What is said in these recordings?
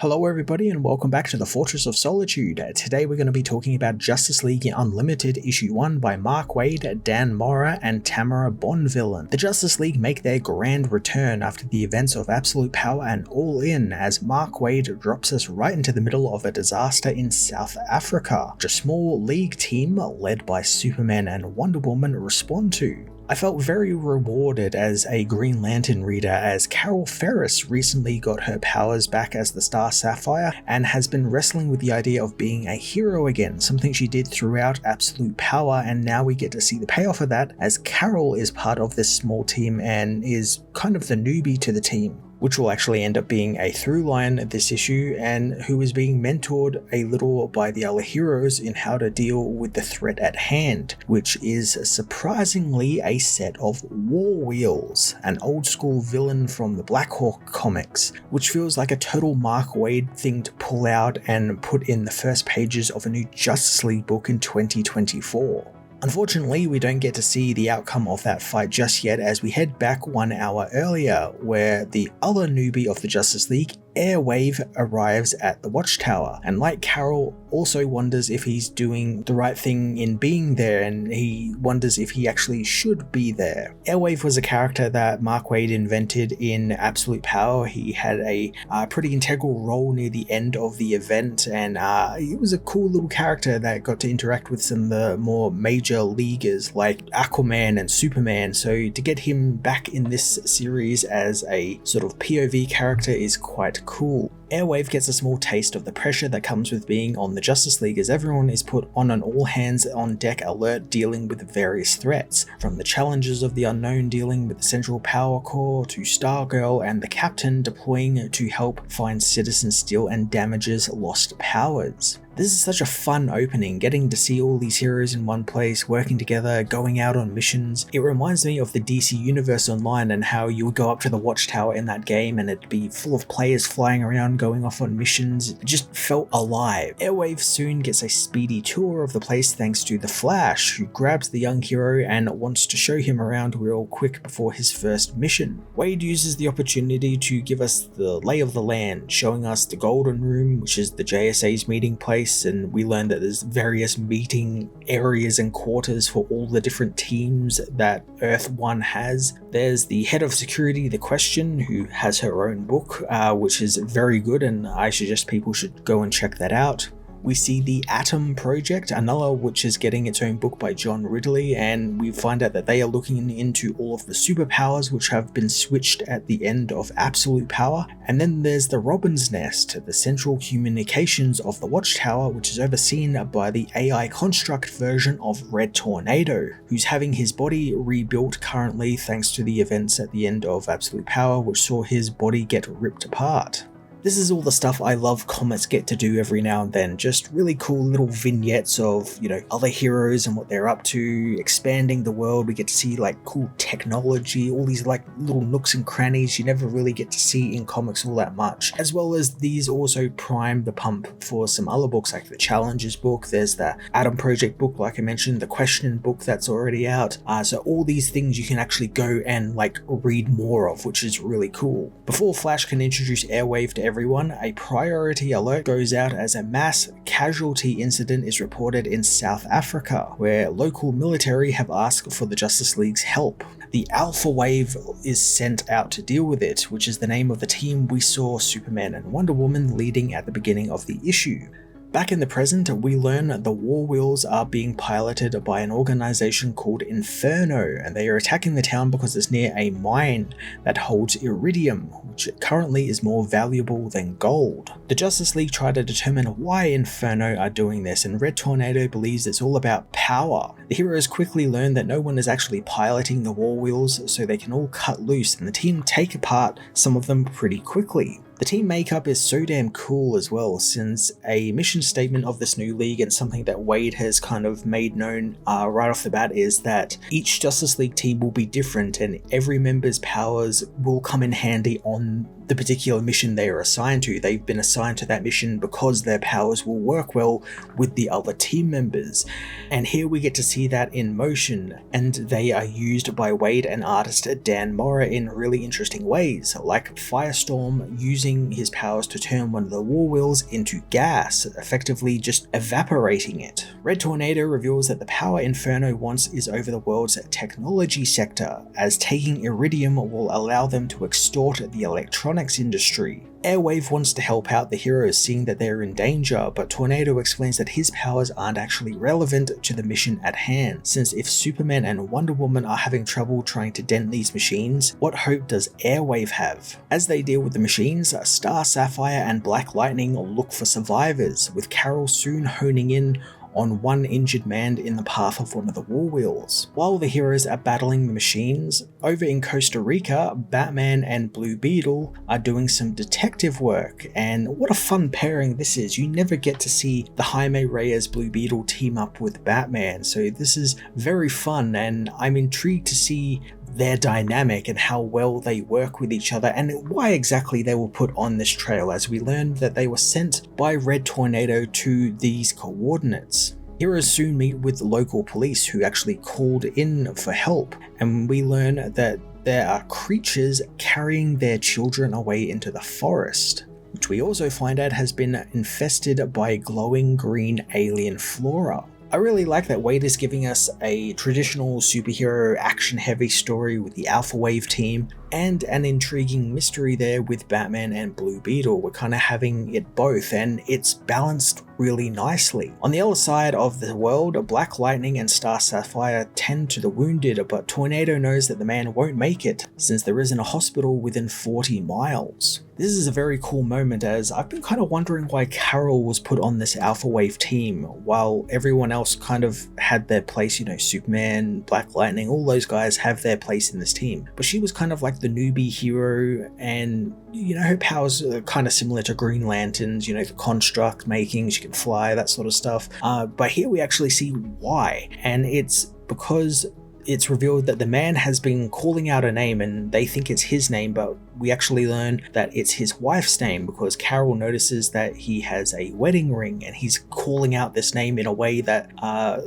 Hello everybody and welcome back to the Fortress of Solitude. Today we're going to be talking about Justice League Unlimited Issue 1 by Mark Waid, Dan Mora and Tamara Bonvillain. The Justice League make their grand return after the events of Absolute Power and All In as Mark Waid drops us right into the middle of a disaster in South Africa, which a small league team led by Superman and Wonder Woman respond to. I felt very rewarded as a Green Lantern reader as Carol Ferris recently got her powers back as the Star Sapphire and has been wrestling with the idea of being a hero again, something she did throughout Absolute Power, and now we get to see the payoff of that as Carol is part of this small team and is kind of the newbie to the team, which will actually end up being a through line this issue, and who is being mentored a little by the other heroes in how to deal with the threat at hand, which is surprisingly a set of War Wheels, an old school villain from the Black Hawk comics, which feels like a total Mark Waid thing to pull out and put in the first pages of a new Justice League book in 2024. Unfortunately, we don't get to see the outcome of that fight just yet as we head back 1 hour earlier, where the other newbie of the Justice League, Airwave, arrives at the Watchtower, and like Carol, also wonders if he's doing the right thing in being there, and he wonders if he actually should be there. Airwave was a character that Mark Waid invented in Absolute Power. He had a pretty integral role near the end of the event, and he was a cool little character that got to interact with some of the more major leaguers like Aquaman and Superman, so to get him back in this series as a sort of POV character is quite cool. Airwave gets a small taste of the pressure that comes with being on the Justice League as everyone is put on an all hands on deck alert dealing with various threats, from the challenges of the unknown dealing with the Central Power Core to Stargirl and the Captain deploying to help find Citizen Steel and Damage's lost powers. This is such a fun opening, getting to see all these heroes in one place, working together, going out on missions. It reminds me of the DC Universe Online and how you would go up to the Watchtower in that game and it'd be full of players flying around going off on missions. It just felt alive. Airwave soon gets a speedy tour of the place thanks to the Flash, who grabs the young hero and wants to show him around real quick before his first mission. Waid uses the opportunity to give us the lay of the land, showing us the Golden Room, which is the JSA's meeting place, and we learn that there's various meeting areas and quarters for all the different teams that Earth 1 has. There's the head of security, The Question, who has her own book, which is very good, and I suggest people should go and check that out. We see the Atom Project, another which is getting its own book by John Ridley, and we find out that they are looking into all of the superpowers which have been switched at the end of Absolute Power. And then there's the Robin's Nest, the central communications of the Watchtower, which is overseen by the AI construct version of Red Tornado, who's having his body rebuilt currently thanks to the events at the end of Absolute Power, which saw his body get ripped apart. This is all the stuff I love comics get to do every now and then, just really cool little vignettes of, other heroes and what they're up to, expanding the world. We get to see like cool technology, all these like little nooks and crannies you never really get to see in comics all that much, as well as these also prime the pump for some other books like the Challenges book. There's the Atom Project book, like I mentioned, the Question book that's already out. So all these things you can actually go and like read more of, which is really cool. Before Flash can introduce Airwave to everyone, a priority alert goes out as a mass casualty incident is reported in South Africa, where local military have asked for the Justice League's help. The Alpha Wave is sent out to deal with it, which is the name of the team we saw Superman and Wonder Woman leading at the beginning of the issue. Back in the present, we learn the War Wheels are being piloted by an organization called Inferno, and they are attacking the town because it's near a mine that holds iridium, which currently is more valuable than gold. The Justice League try to determine why Inferno are doing this, and Red Tornado believes it's all about power. The heroes quickly learn that no one is actually piloting the War Wheels, so they can all cut loose, and the team take apart some of them pretty quickly. The team makeup is so damn cool as well, since a mission statement of this new league and something that Waid has kind of made known right off the bat is that each Justice League team will be different and every member's powers will come in handy on the particular mission they are assigned to. They've been assigned to that mission because their powers will work well with the other team members. And here we get to see that in motion, and they are used by Waid and artist Dan Mora in really interesting ways, like Firestorm using using his powers to turn one of the war wheels into gas, effectively just evaporating it. Red Tornado reveals that the power Inferno wants is over the world's technology sector, as taking iridium will allow them to extort the electronics industry. Airwave wants to help out the heroes, seeing that they are in danger, but Tornado explains that his powers aren't actually relevant to the mission at hand, since if Superman and Wonder Woman are having trouble trying to dent these machines, what hope does Airwave have? As they deal with the machines, Star Sapphire and Black Lightning look for survivors, with Carol soon honing in on one injured man in the path of one of the war wheels. While the heroes are battling the machines, over in Costa Rica, Batman and Blue Beetle are doing some detective work, and what a fun pairing this is. You never get to see the Jaime Reyes Blue Beetle team up with Batman, so this is very fun, and I'm intrigued to see their dynamic and how well they work with each other, and why exactly they were put on this trail, as we learned that they were sent by Red Tornado to these coordinates. Heroes soon meet with the local police, who actually called in for help, and we learn that there are creatures carrying their children away into the forest, which we also find out has been infested by glowing green alien flora. I really like that Wade is giving us a traditional superhero action-heavy story with the Alpha Wave team, and an intriguing mystery there with Batman and Blue Beetle. We're kind of having it both, and it's balanced really nicely. On the other side of the world, Black Lightning and Star Sapphire tend to the wounded, but Tornado knows that the man won't make it, since there isn't a hospital within 40 miles. This is a very cool moment, as I've been kind of wondering why Carol was put on this Alpha Wave team, while everyone else kind of had their place. You know, Superman, Black Lightning, all those guys have their place in this team. But she was kind of like the newbie hero, and you know, her powers are kind of similar to Green Lantern's, you know, the construct making, she can fly, that sort of stuff. But here we actually see why, and it's because it's revealed that the man has been calling out a name, and they think it's his name, but we actually learn that it's his wife's name, because Carol notices that he has a wedding ring, and he's calling out this name in a way that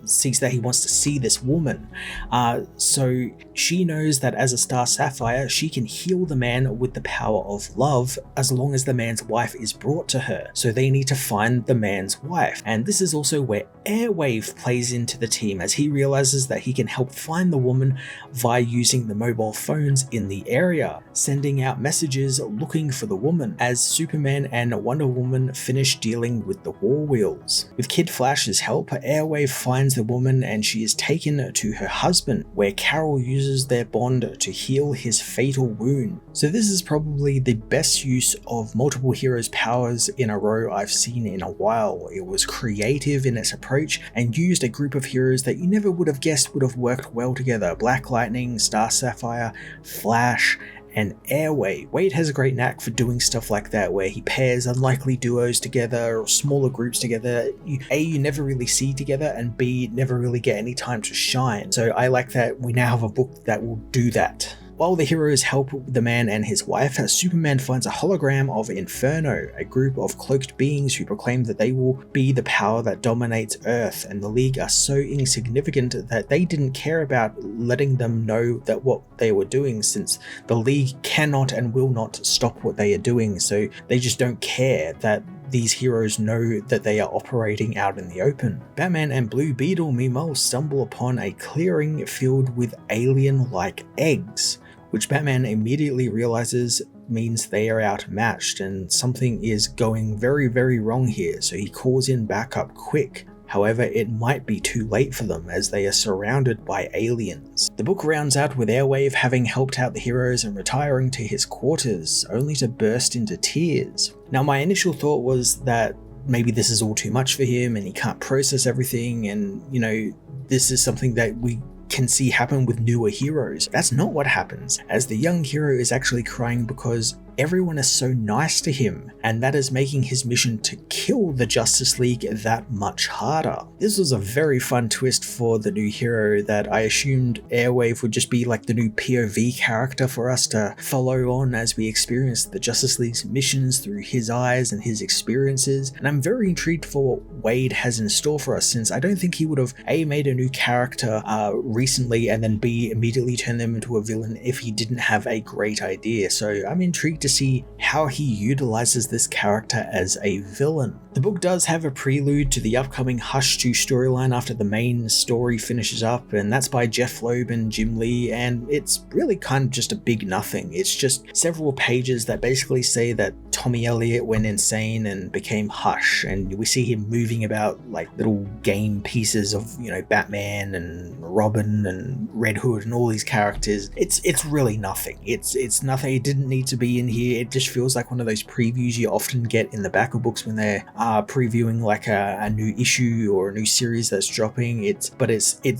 sees that he wants to see this woman. So she knows that as a Star Sapphire, she can heal the man with the power of love, as long as the man's wife is brought to her. So they need to find the man's wife. And this is also where Airwave plays into the team, as he realizes that he can help find the woman via using the mobile phones in the area, sending out messages looking for the woman, as Superman and Wonder Woman finish dealing with the war wheels. With Kid Flash's help, Airwave finds the woman, and she is taken to her husband, where Carol uses their bond to heal his fatal wound. So this is probably the best use of multiple heroes' powers in a row I've seen in a while. It was creative in its approach, and used a group of heroes that you never would have guessed would have worked well together. Black Lightning, Star Sapphire, Flash, and Airwave. Wade has a great knack for doing stuff like that, where he pairs unlikely duos together or smaller groups together you never really see together, and B, never really get any time to shine. So I like that we now have a book that will do that. While the heroes help the man and his wife, Superman finds a hologram of Inferno, a group of cloaked beings who proclaim that they will be the power that dominates Earth, and the League are so insignificant that they didn't care about letting them know that what they were doing, since the League cannot and will not stop what they are doing, so they just don't care that these heroes know that they are operating out in the open. Batman and Blue Beetle meanwhile stumble upon a clearing filled with alien-like eggs, which Batman immediately realizes means they are outmatched, and something is going very, very wrong here, so he calls in backup quick. However, it might be too late for them, as they are surrounded by aliens. The book rounds out with Airwave having helped out the heroes and retiring to his quarters, only to burst into tears. Now, my initial thought was that maybe this is all too much for him and he can't process everything, and you know, this is something that we can see happen with newer heroes. That's not what happens, as the young hero is actually crying because everyone is so nice to him, and that is making his mission to kill the Justice League that much harder. This was a very fun twist for the new hero that I assumed Airwave would just be like the new POV character for us to follow on as we experience the Justice League's missions through his eyes and his experiences, and I'm very intrigued for what Wade has in store for us, since I don't think he would have A, made a new character recently, and then B, immediately turned them into a villain if he didn't have a great idea. So I'm intrigued to to see how he utilizes this character as a villain. The book does have a prelude to the upcoming Hush 2 storyline after the main story finishes up, and that's by Jeff Loeb and Jim Lee, and it's really kind of just a big nothing. It's just several pages that basically say that Tommy Elliot went insane and became Hush, and we see him moving about like little game pieces of, Batman and Robin and Red Hood and all these characters. It's really nothing. It's nothing. It didn't need to be in here. It just feels like one of those previews you often get in the back of books when they're previewing like a new issue or a new series that's dropping. It's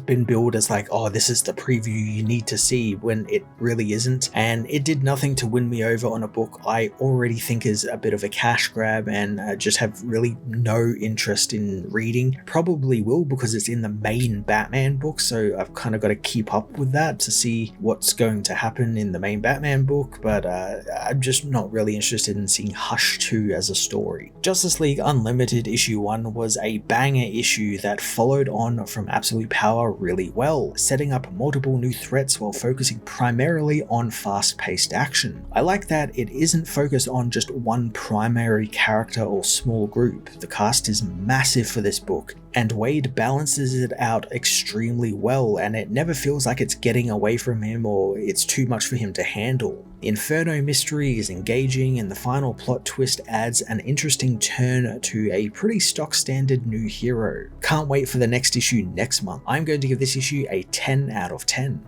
been billed as like, oh, this is the preview you need to see, when it really isn't. And it did nothing to win me over on a book I already think is a bit of a cash grab and just have really no interest in reading. Probably will, because it's in the main Batman book, so I've kind of got to keep up with that to see what's going to happen in the main Batman book, but I'm just not really interested in seeing Hush 2 as a story. Justice League Unlimited issue 1 was a banger issue that followed on from Absolute Power really well, setting up multiple new threats while focusing primarily on fast-paced action. I like that it isn't focused on just one primary character or small group. The cast is massive for this book, and Wade balances it out extremely well, and it never feels like it's getting away from him or it's too much for him to handle. The Inferno mystery is engaging, and the final plot twist adds an interesting turn to a pretty stock standard new hero. Can't wait for the next issue next month. I'm going to give this issue a 10 out of 10.